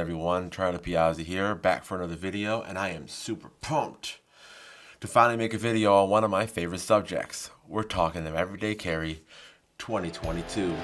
everyone? Try to Piazzi here, back for another video, and I am super pumped to finally make a video on one of my favorite subjects. We're talking of Everyday Carry 2022.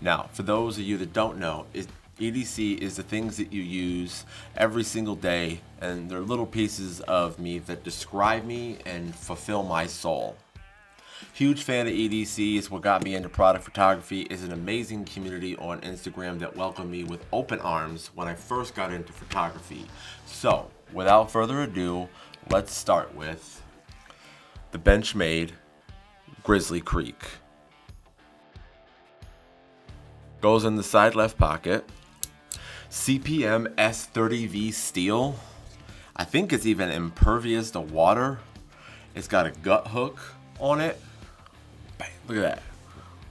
Now, for those of you that don't know, EDC is the things that you use every single day, and they're little pieces of me that describe me and fulfill my soul. Huge fan of EDC. It's what got me into product photography. It's an amazing community on Instagram that welcomed me with open arms when I first got into photography. So, without further ado, let's start with the Benchmade Grizzly Creek. Goes in the side left pocket. CPM S30V steel. I think it's even impervious to water. It's got a gut hook on it. Bang, look at that.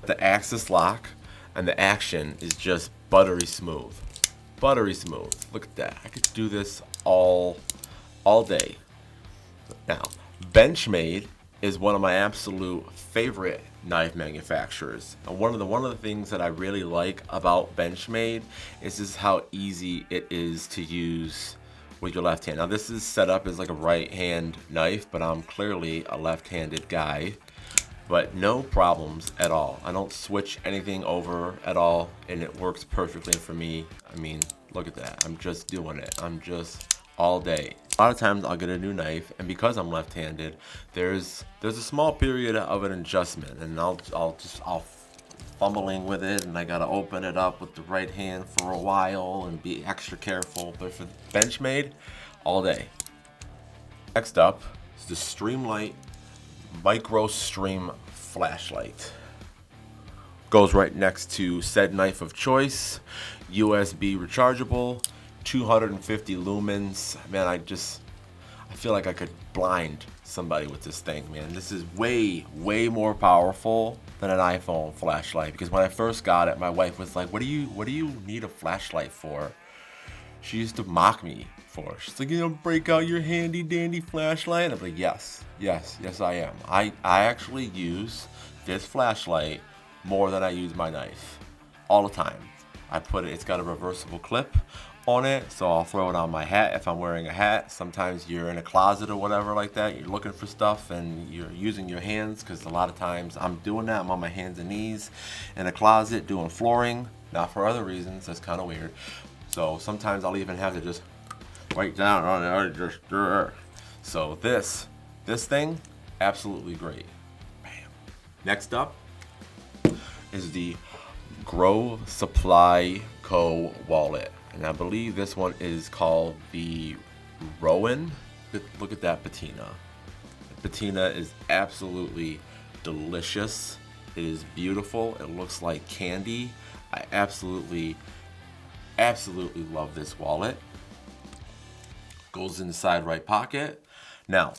The axis lock and the action is just buttery smooth. Buttery smooth. Look at that. I could do this all day. Now, Benchmade is one of my absolute favorite knife manufacturers, and one of the things that I really like about Benchmade is just how easy it is to use with your left hand. Now this is set up as like a right hand knife, but I'm clearly a left-handed guy, but no problems at all. I don't switch anything over at all, and it works perfectly for me. I mean, look at that. I'm just doing it. I'm just all day. A lot of times I'll get a new knife, and because I'm left-handed, there's a small period of an adjustment, and I'll fumbling with it, and I gotta open it up with the right hand for a while and be extra careful. But for Benchmade, all day. Next up is the Streamlight Micro Stream Flashlight. Goes right next to said knife of choice, USB rechargeable, 250 lumens. Man, I feel like I could blind somebody with this thing, man. This is way more powerful than an iPhone flashlight, because when I first got it, my wife was like, what do you need a flashlight for? She used to mock me for it. She's like, you know, break out your handy dandy flashlight. I'm like, yes I am. I actually use this flashlight more than I use my knife all the time. It's got a reversible clip on it, so I'll throw it on my hat if I'm wearing a hat. Sometimes you're in a closet or whatever like that, you're looking for stuff and you're using your hands, because a lot of times I'm doing that. I'm on my hands and knees in a closet doing flooring, not for other reasons. That's kind of weird. So sometimes I'll even have to just write down on it. So this thing, absolutely great. Bam. Next up is the Grow Supply Co. wallet, and I believe this one is called the Rowan. Look at that patina. The patina is absolutely delicious. It is beautiful. It looks like candy. I absolutely love this wallet. Goes in the side right pocket. Now,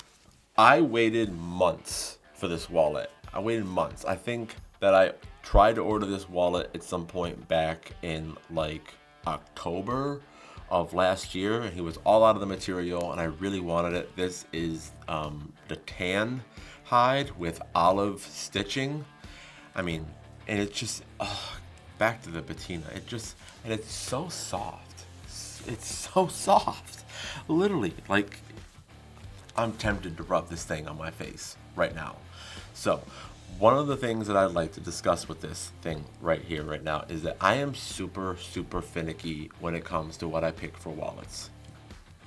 I waited months for this wallet. I waited months. I think that I tried to order this wallet at some point back in like October of last year, and it was all out of the material, and I really wanted it. This is the tan hide with olive stitching. I mean, and it's just back to the patina. And it's so soft. It's so soft. Literally, like, I'm tempted to rub this thing on my face right now. So one of the things that I'd like to discuss with this thing right here, right now, is that I am super finicky when it comes to what I pick for wallets.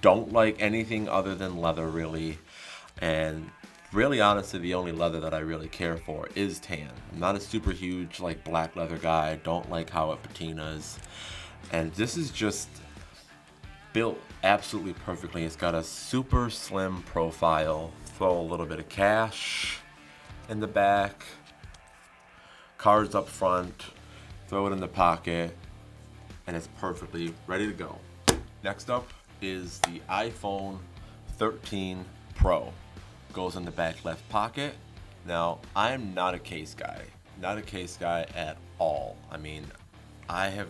Don't like anything other than leather, really. And really, honestly, the only leather that I really care for is tan. I'm not a super huge, like, black leather guy. I don't like how it patinas. And this is just built absolutely perfectly. It's got a super slim profile. Throw a little bit of cash in the back, cards up front, throw it in the pocket, and it's perfectly ready to go. Next up is the iPhone 13 Pro. Goes in the back left pocket. Now, I'm not a case guy. Not a case guy at all. I mean, I have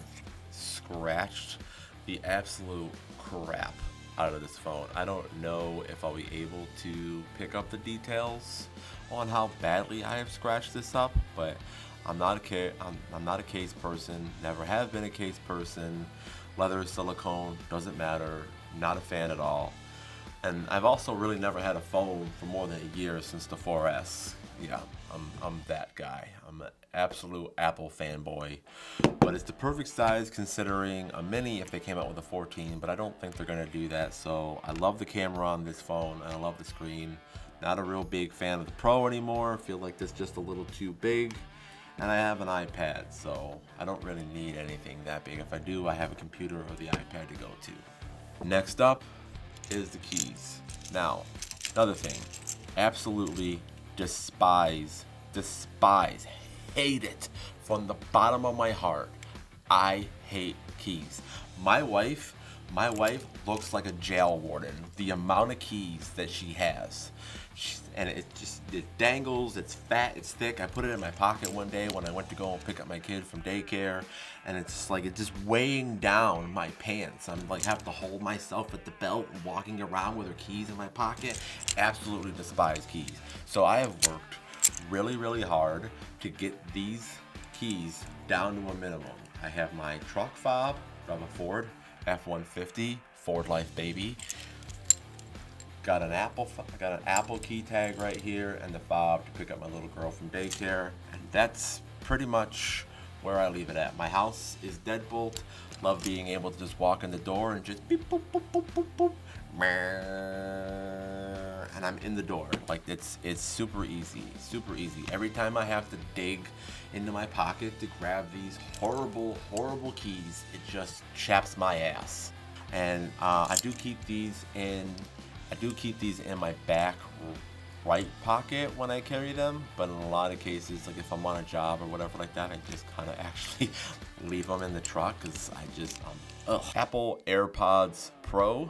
scratched the absolute crap out of this phone. I don't know if I'll be able to pick up the details on how badly I have scratched this up, but I'm not a case person. Never have been a case person. Leather or silicone, doesn't matter. Not a fan at all. And I've also really never had a phone for more than a year since the 4S. Yeah, I'm that guy. I'm an absolute Apple fanboy. But it's the perfect size considering a mini if they came out with a 14, but I don't think they're gonna do that. So I love the camera on this phone and I love the screen. Not a real big fan of the Pro anymore. Feel like this just a little too big. And I have an iPad, so I don't really need anything that big. If I do, I have a computer or the iPad to go to. Next up is the keys. Now, another thing, absolutely despise, hate it from the bottom of my heart. I hate keys. My wife looks like a jail warden. The amount of keys that she has. And it dangles, it's fat, it's thick. I put it in my pocket one day when I went to go and pick up my kid from daycare, and it's just weighing down my pants. I'm like have to hold myself at the belt and walking around with her keys in my pocket. Absolutely despise keys. So I have worked really, really hard to get these keys down to a minimum. I have my truck fob, drive a Ford F-150, Ford Life baby. Got an Apple key tag right here and the fob to pick up my little girl from daycare. And that's pretty much where I leave it at. My house is deadbolt. Love being able to just walk in the door and just beep, boop, boop, boop, boop, boop, and I'm in the door. Like it's super easy, super easy. Every time I have to dig into my pocket to grab these horrible, horrible keys, it just chaps my ass. And I do keep these in my back right pocket when I carry them, but in a lot of cases, like if I'm on a job or whatever like that, I just kind of actually leave them in the truck because Apple AirPods Pro.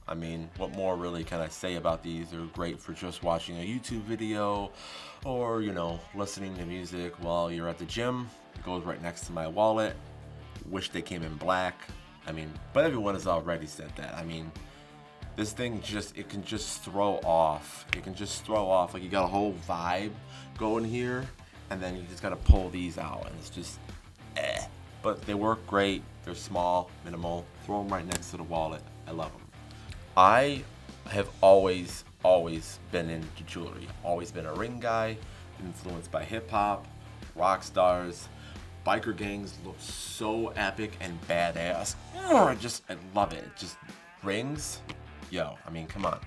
I mean, what more really can I say about these? They're great for just watching a YouTube video or, listening to music while you're at the gym. It goes right next to my wallet. Wish they came in black. I mean, but everyone has already said that. I mean, this thing it can just throw off. It can just throw off. Like you got a whole vibe going here, and then you just gotta pull these out, and it's just But they work great. They're small, minimal. Throw them right next to the wallet. I love them. I have always been into jewelry. Always been a ring guy, influenced by hip hop, rock stars. Biker gangs look so epic and badass. I love it. Just rings. Yo, I mean, come on.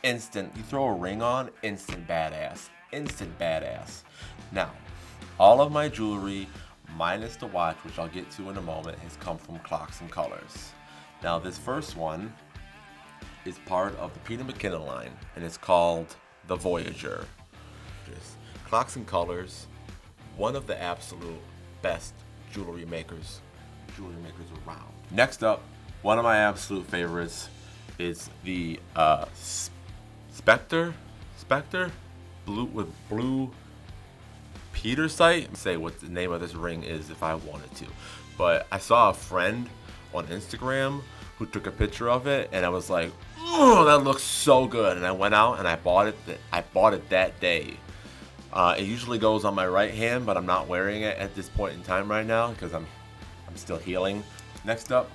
Instant. You throw a ring on, instant badass. Instant badass. Now, all of my jewelry, minus the watch, which I'll get to in a moment, has come from Clocks and Colors. Now, this first one is part of the Peter McKinnon line, and it's called the Voyager. Clocks and Colors, one of the absolute best jewelry makers around. Next up, one of my absolute favorites is the Spectre blue with blue Petersite. Say what the name of this ring is if I wanted to, but I saw a friend on Instagram who took a picture of it, and I was like, "Oh, that looks so good!" And I went out and I bought it. That day. It usually goes on my right hand, but I'm not wearing it at this point in time right now because I'm still healing. Next up,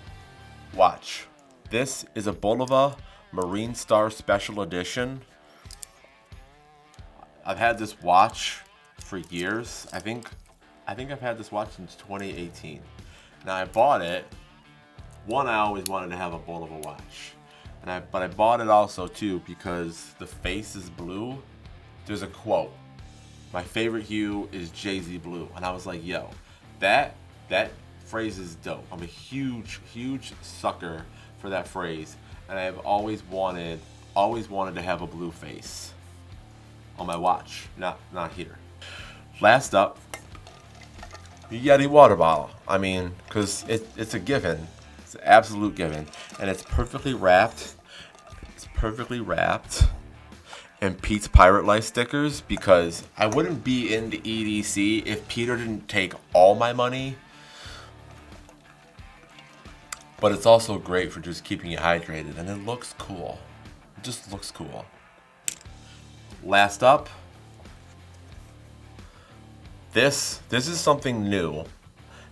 watch. This is a Bulova Marine Star Special Edition. I've had this watch for years. I think I've had this watch since 2018. Now I bought it. One, I always wanted to have a Bulova watch, but I bought it also too because the face is blue. There's a quote. My favorite hue is Jay-Z blue. And I was like, yo, that phrase is dope. I'm a huge sucker for that phrase. And I've always wanted to have a blue face on my watch. Not here. Last up, the Yeti water bottle. I mean, because it's a given. It's an absolute given. And it's perfectly wrapped. and Pete's Pirate Life stickers, because I wouldn't be in the EDC if Peter didn't take all my money. But it's also great for just keeping you hydrated, and it looks cool. It just looks cool. Last up, this is something new.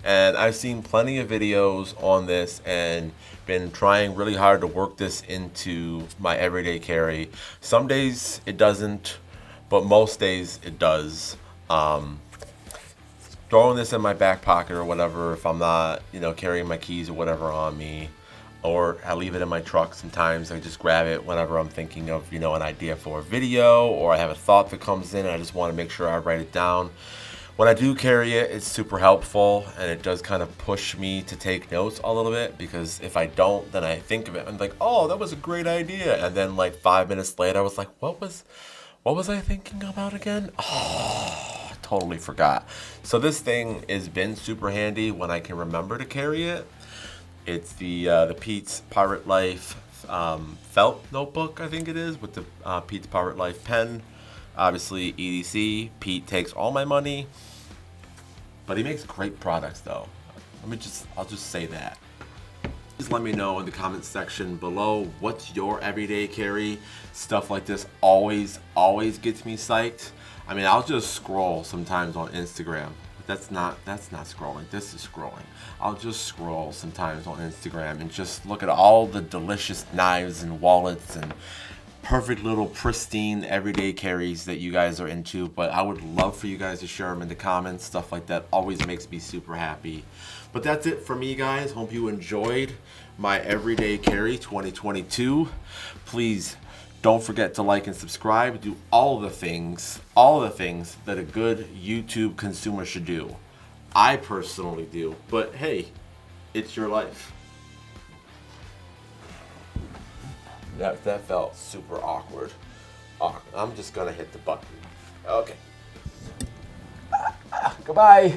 And I've seen plenty of videos on this and been trying really hard to work this into my everyday carry. Some days it doesn't, but most days it does. Throwing this in my back pocket or whatever if I'm not, carrying my keys or whatever on me. Or I leave it in my truck sometimes. I just grab it whenever I'm thinking of, an idea for a video, or I have a thought that comes in and I just want to make sure I write it down. When I do carry it, it's super helpful, and it does kind of push me to take notes a little bit, because if I don't, then I think of it and like, oh, that was a great idea. And then like 5 minutes later, I was like, what was I thinking about again? Oh, I totally forgot. So this thing has been super handy when I can remember to carry it. It's the Pete's Pirate Life felt notebook, I think it is, with the Pete's Pirate Life pen. Obviously, EDC, Pete takes all my money, but he makes great products though. I'll just say that. Please let me know in the comments section below, what's your everyday carry? Stuff like this always gets me psyched. I mean, I'll just scroll sometimes on Instagram. That's not scrolling, this is scrolling. I'll just scroll sometimes on Instagram and just look at all the delicious knives and wallets and perfect little pristine everyday carries that you guys are into. But I would love for you guys to share them in the comments. Stuff like that always makes me super happy. But that's it for me, guys. Hope you enjoyed my everyday carry 2022. Please don't forget to like and subscribe. Do all the things that a good YouTube consumer should do. I personally do, but hey, it's your life. That felt super awkward. I'm just gonna hit the button. Okay. Goodbye.